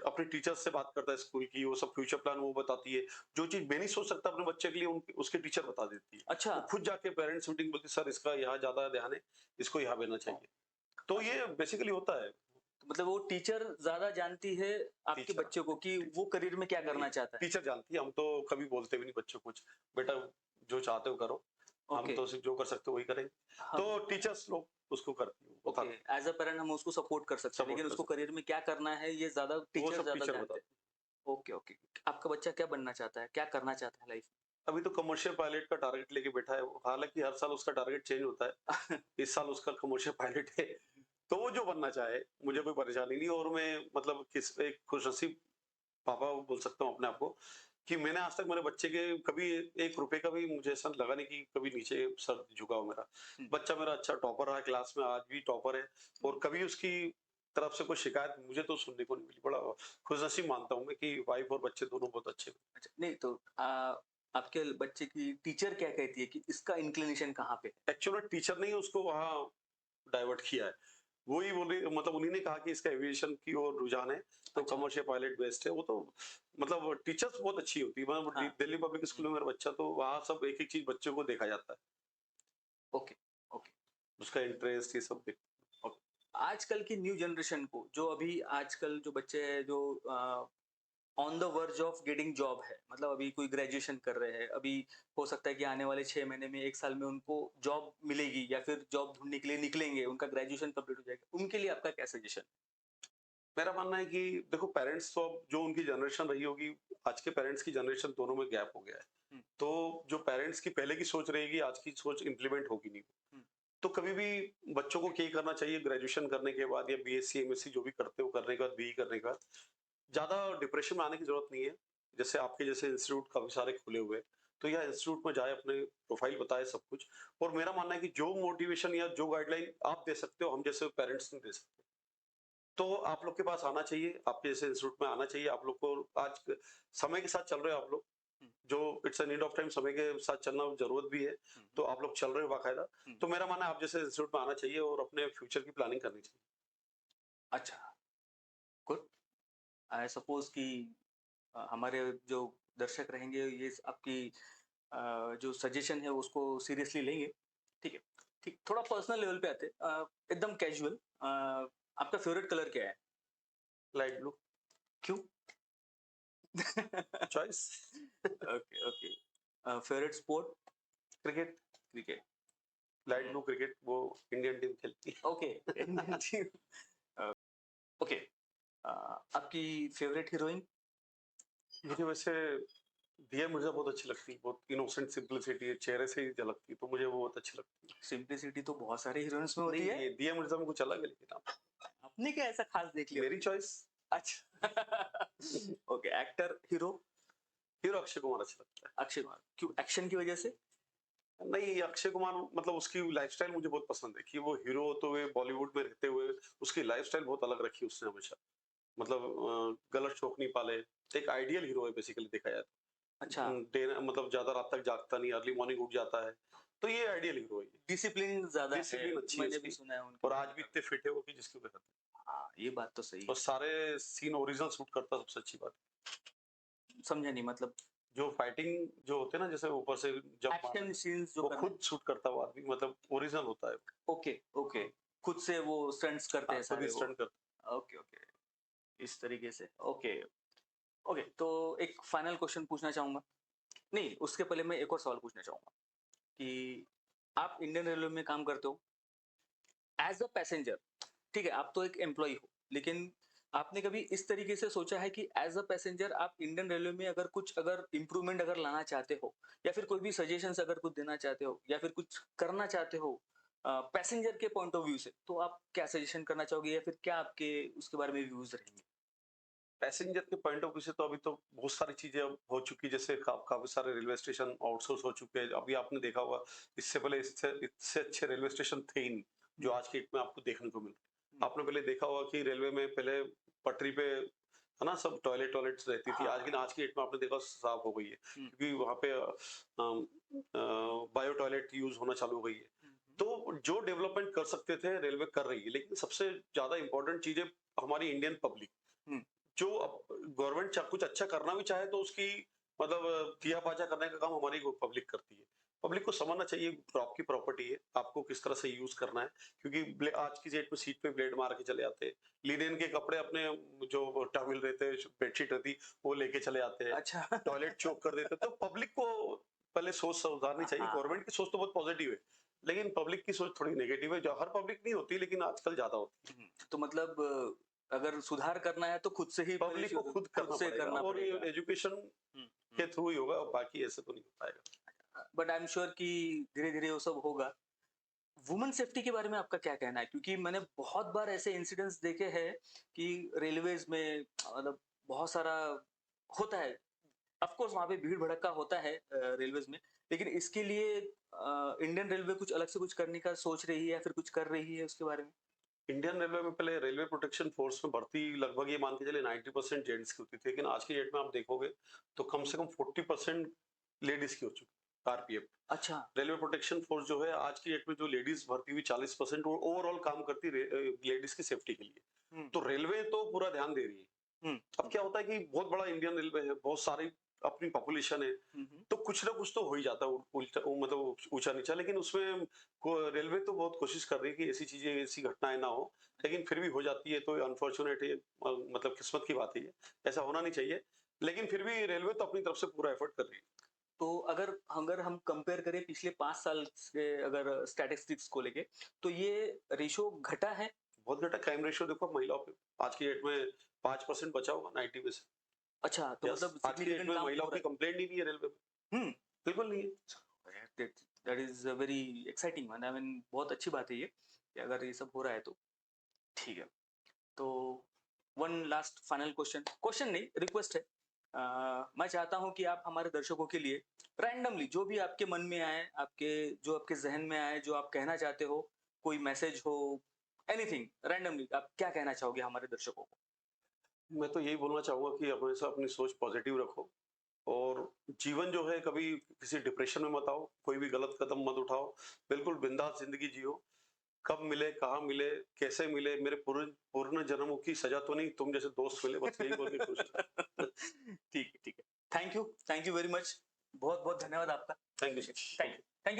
अपने टीचर्स से बात करता है स्कूल की, वो सब फ्यूचर प्लान वो बताती है। जो चीज़ मैं नहीं सोच सकता अपने बच्चे के लिए उसके टीचर बता देती है। अच्छा, वो खुद जाके पेरेंट्स मीटिंग बोलती है, सर इसका यहाँ ज़्यादा ध्यान है, इसको यहाँ देना चाहिए। तो अच्छा। ये बेसिकली होता है। तो मतलब वो टीचर ज़्यादा जानती है आपके टीचर बच्चे को कि वो करियर में क्या नहीं, करना चाहता है। टीचर जानती है, हम तो कभी बोलते भी नहीं बच्चों को कुछ। बेटा जो चाहते हो करो, हम ओके, तो सिर्फ जो कर सकते हो वही करेंगे। हम तो टीचर्स लोग उसको करती हैं, ओके, बताती हैं, एज़ अ पैरेंट हम उसको सपोर्ट कर सकते हैं, सपोर्ट लेकिन कर उसको सकते करियर में क्या करना है ये ज़्यादा हैं। वो टीचर सब ज़्यादा टीचर जानते बताते हैं। हैं। Okay, okay. आपका बच्चा क्या बनना चाहता है? क्या करना चाहता है लाइफ अभी तो कमर्शियल पायलट का टारगेट लेके बैठा है वो। हालाँकि हर साल उसका टारगेट चेंज होता है। में? इस साल उसका कमर्शियल पायलट है। तो वो जो बनना चाहे, मुझे कोई परेशानी नहीं और मैं मतलब किस एक खुशनसीब पापा बोल सकता हूँ अपने आप को कि मैंने आज तक मेरे बच्चे के कभी ₹1 का भी मुझे ऐसा लगा नहीं कि कभी नीचे सर झुका हो मेरा। हुँ, बच्चा मेरा अच्छा टॉपर रहा क्लास में, आज भी टॉपर है और कभी उसकी तरफ से कोई शिकायत मुझे तो सुनने को नहीं मिली। बड़ा खुशनसीब मानता हूँ मैं कि वाइफ़ और बच्चे दोनों बहुत अच्छे हैं। अच्छा नहीं तो आपके बच्चे की टीचर क्या कहती है कि इसका इंक्लिनेशन कहाँ पे है? एक्चुअली टीचर ने ही उसको वहाँ डाइवर्ट किया है। वो ही बोले मतलब उन्हीं ने कहा कि इसका एविएशन की ओर रुझान है, तो अच्छा, कमर्शियल पायलट बेस्ट है। वो तो मतलब टीचर्स बहुत अच्छी होती है। मतलब हाँ, दिल्ली पब्लिक हुँ, स्कूल में मेरा बच्चा तो वहाँ सब एक-एक चीज़ बच्चों को देखा जाता है। ओके, ओके, उसका इंटरेस्ट ये सब देख ओके। आजकल की न्यू जनरेशन को जो अभी आजकल जो बच्चे हैं जो on the verge of getting job है, मतलब अभी कोई ग्रेजुएशन कर रहे हैं, अभी हो सकता है कि आने वाले 6 महीने में 1 साल में उनको जॉब मिलेगी या फिर जॉब ढूँढने के लिए निकलेंगे, उनका ग्रेजुएशन कंप्लीट हो जाएगा। उनके लिए आपका क्या सजेशन? मेरा मानना है कि देखो पेरेंट्स तो अब जो उनकी जनरेशन रही होगी, आज के पेरेंट्स की जनरेशन दोनों में गैप हो गया है। हुँ, तो जो पेरेंट्स की पहले की सोच रहेगी, आज की सोच इम्प्लीमेंट होगी नहीं। हुँ, तो कभी भी बच्चों को क्या करना चाहिए ग्रेजुएशन करने के बाद या बीएससी, एमएससी जो भी करते हो करने के बाद बीई करने के बाद ज़्यादा डिप्रेशन में आने की ज़रूरत नहीं है। जैसे आपके जैसे इंस्टीट्यूट काफ़ी सारे खुले हुए हैं, तो यह इंस्टीट्यूट में जाए, अपने प्रोफ़ाइल बताए सब कुछ और मेरा मानना है कि जो मोटिवेशन या जो गाइडलाइन आप दे सकते हो, हम जैसे पेरेंट्स नहीं दे सकते। तो आप लोग के पास आना चाहिए, आपके जैसे इंस्टीट्यूट में आना चाहिए। आप लोग को आज समय के साथ चल रहे हो आप लोग, हुँ, जो it's a need of time, समय के साथ चलना ज़रूरत भी है, हुँ, तो आप लोग चल रहे हो बाकायदा। हुँ। तो मेरा मानना है आप जैसे इंस्टीट्यूट में आना चाहिए और अपने फ्यूचर की प्लानिंग करनी चाहिए। अच्छा, गुड। आई सपोज़ कि हमारे जो दर्शक रहेंगे ये आपकी जो सजेशन है उसको सीरियसली लेंगे। ठीक है। ठीक, थोड़ा पर्सनल लेवल पे आते हैं। एकदम कैजुअल, आपका फ़ेवरेट कलर क्या है? लाइट ब्लू क्यों? Choice. Okay, okay. Favourite sport? Cricket, cricket. Light hmm, blue cricket वो इंडियन टीम खेलती है। Okay. Indian team. Uh, okay. आपकी फ़ेवरेट हीरोइन? मुझे वैसे दिया मिर्ज़ा बहुत अच्छी लगती है, बहुत इनोसेंट सिंपलिसिटी है, चेहरे से ही झलकती है, तो मुझे वो बहुत अच्छी लगती है। सिम्प्लिसिटी तो बहुत सारे हीरोइन्स में होती नहीं, है। ये दिया मिर्ज़ा में कुछ अलग है लेकिन आप आपने क्या ऐसा ख़ास देख लिया मेरी उसमें? चॉइस अच्छा। Okay, actor, hero? Hero Akshay Kumar अच्छा लगता अक्षय कुमार। क्यों? एक्शन की वज़ह से? है। नहीं, अक्षय कुमार मतलब उसकी लाइफ़स्टाइल मुझे बहुत पसंद है कि वो हीरो होते हुए बॉलीवुड में रहते हुए उसकी लाइफ़स्टाइल बहुत अलग रखी है उसने हमेशा। मतलब गलत शौक नहीं पाले, एक आइडियल हीरो है बेसिकली देखा जाए अच्छा, तो। मतलब ज़्यादा रात तक जागता नहीं, अर्ली मॉर्निंग उठ जाता है, तो ये आइडियल हीरो है ये। डिसिप्लिन ज़्यादा है, डिसिप्लिन अच्छी है मैंने भी उसकी सुना है उनके और बारे आज में भी काफ़ी। इतने फिट है वो कि जिसकी वजह हाँ, ये बात तो सही और है। सारे सीन ओरिजिनल शूट करता है, सबसे अच्छी बात। समझा नहीं मतलब? जो फाइटिंग जो होते हैं ना, जैसे ऊपर से जब एक्शन सीन्स जो वो करना खुद शूट करता है वो आदमी, मतलब ओरिजिनल होता है। Okay, okay. खुद से वो स्टंट्स करते हाँ, हैं खुद ही सारे वो। स्टंट करता ओके, ओके। इस तरीके से। Okay, okay. तो एक फाइनल क्वेश्चन पूछना चाहूँगा। नहीं, उसके पहले मैं एक और सवाल पूछना चाहूँगा कि आप इंडियन रेलवे में काम करते हो एज़ अ पैसेंजर, ठीक है, आप तो एक एम्प्लॉयी हो, लेकिन आपने कभी इस तरीके से सोचा है कि एज़ अ पैसेंजर आप इंडियन रेलवे में अगर इम्प्रूवमेंट अगर लाना चाहते हो या फिर कोई भी सजेशंस अगर कुछ देना चाहते हो या फिर कुछ करना चाहते हो पैसेंजर के पॉइंट ऑफ व्यू से, तो आप क्या सजेशन करना चाहोगे या फिर क्या आपके उसके बारे में व्यूज़ रहेंगे? पैसेंजर के पॉइंट ऑफ व्यू से तो अभी तो बहुत सारी चीजें अब हो चुकी, जैसे काफी सारे रेलवे स्टेशन आउटसोर्स हो चुके हैं। अभी आपने देखा होगा, इससे पहले इससे अच्छे रेलवे स्टेशन थे ही नहीं, जो हुँ, आज के डेट में आपको देखने को मिल रहे हुँ। हैं। आपने पहले देखा होगा कि रेलवे में पहले पटरी पे है ना, सब टॉयलेट्स रहती थी, हाँ, आज की डेट में आपने देखा साफ हो गई है, हुँ, क्योंकि वहाँ पे बायो टॉयलेट यूज होना चालू हो गई है। हुँ, हुँ, तो जो डेवलपमेंट कर सकते थे रेलवे कर रही है, लेकिन सबसे ज्यादा इंपॉर्टेंट चीज है हमारी इंडियन पब्लिक, हुँ, जो अब गवर्नमेंट कुछ अच्छा करना भी चाहे तो उसकी मतलब किया पाचा करने का काम हमारी पब्लिक करती है। पब्लिक को समझना चाहिए आपकी प्रॉपर्टी है, आपको किस तरह से यूज करना है, क्योंकि आज की डेट में सीट पे ब्लेड मार के चले आते हैं। लिनेन के कपड़े अपने जो टॉवल रहते हैं, बेडशीट रहती, वो लेके चले आते हैं, अच्छा। टॉयलेट चोक कर देते हैं। तो पब्लिक को पहले सोच सुधारनी चाहिए। हाँ, गवर्नमेंट की सोच तो बहुत पॉजिटिव है, लेकिन पब्लिक की सोच थोड़ी नेगेटिव है, जो हर पब्लिक नहीं होती लेकिन आजकल ज्यादा होती है। तो मतलब अगर सुधार करना है तो खुद से ही पहले पब्लिक को खुद खुद करना से पड़ेगा, करना और ये पड़ेगा। एजुकेशन हुँ, हुँ। के थ्रू ही होगा, बाकी ऐसे तो नहीं हो पाएगा। बट आई एम श्योर कि धीरे-धीरे वो सब होगा। वुमेन सेफ्टी के बारे में आपका क्या कहना है? क्योंकि मैंने बहुत बार ऐसे इंसिडेंट्स देखे हैं कि रेलवेज़ में मतलब बहुत सारा होता है। ऑफ कोर्स वहाँ पे भीड़-भड़क्का होता है रेलवेज़ में, लेकिन इसके लिए इंडियन रेलवे कुछ अलग से कुछ करने का सोच रही है या फिर कुछ कर रही है उसके बारे में? इंडियन रेलवे में पहले रेलवे प्रोटेक्शन फोर्स में भर्ती लगभग ये मान के चलिए 90% जेंट्स की होती थी, लेकिन आज की डेट में आप देखोगे तो कम से कम 40% लेडीज की हो चुकी आरपीएफ। अच्छा। रेलवे प्रोटेक्शन फोर्स जो है आज की डेट में, जो लेडीज भर्ती हुई 40% ओवरऑल काम करती लेडीज की सेफ्टी के लिए। हुँ, तो रेलवे तो पूरा ध्यान दे रही है। हुँ, अब क्या होता है कि बहुत बड़ा इंडियन रेलवे है, बहुत सारी अपनी पॉपुलेशन है, हुँ, हुँ, तो कुछ ना कुछ तो हो ही जाता है उल्टा, मतलब ऊंचा नीचा, लेकिन उसमें रेलवे तो बहुत कोशिश कर रही है कि ऐसी चीजें, ऐसी घटनाएं ना हो, लेकिन फिर भी हो जाती है, तो अनफॉर्चुनेट है, मतलब किस्मत की बात है ये, ऐसा होना नहीं चाहिए, लेकिन फिर भी रेलवे तो अपनी तरफ से पूरा एफर्ट कर रही है। तो अगर अगर हम कंपेयर करें पिछले 5 साल से अगर स्टैटिस्टिक्स को लेके, तो ये रेशियो घटा है? बहुत घटा क्राइम रेशियो देखो महिलाओं पे, आज की डेट में 5% बचा होगा 90 में से। अच्छा, तो यस, मतलब आज की डेट सिग्निफिकेंट में काम महिलाओं हो रहा की कंप्लेंट ही नहीं है रेलवे में, है। हुँ। बिल्कुल नहीं है। That that is very exciting one I mean बहुत अच्छी बात है ये, कि अगर ये सब हो रहा है तो। ठीक है। तो वन लास्ट फाइनल क्वेश्चन नहीं, रिक्वेस्ट है। मैं चाहता हूँ कि आप हमारे दर्शकों के लिए रैंडमली जो भी आपके मन में आए, जो आपके ज़हन में आए, जो आप कहना चाहते हो, कोई मैसेज हो, एनीथिंग रैंडमली आप क्या कहना चाहोगे हमारे दर्शकों को? मैं तो यही बोलना चाहूंगा कि हमेशा अपनी सोच पॉजिटिव रखो, और जीवन जो है कभी किसी डिप्रेशन में मत आओ, कोई भी गलत कदम मत उठाओ, बिल्कुल बिंदास जिंदगी जियो। कब मिले, कहाँ मिले, कैसे मिले, मेरे पूर्ण पूर्ण जन्मों की सजा तो नहीं, तुम जैसे दोस्त मिले, बस यही बोल के खुश रहो। ठीक है, ठीक है। Thank you very much. बहुत-बहुत धन्यवाद आपका। Thank you thank sir. You.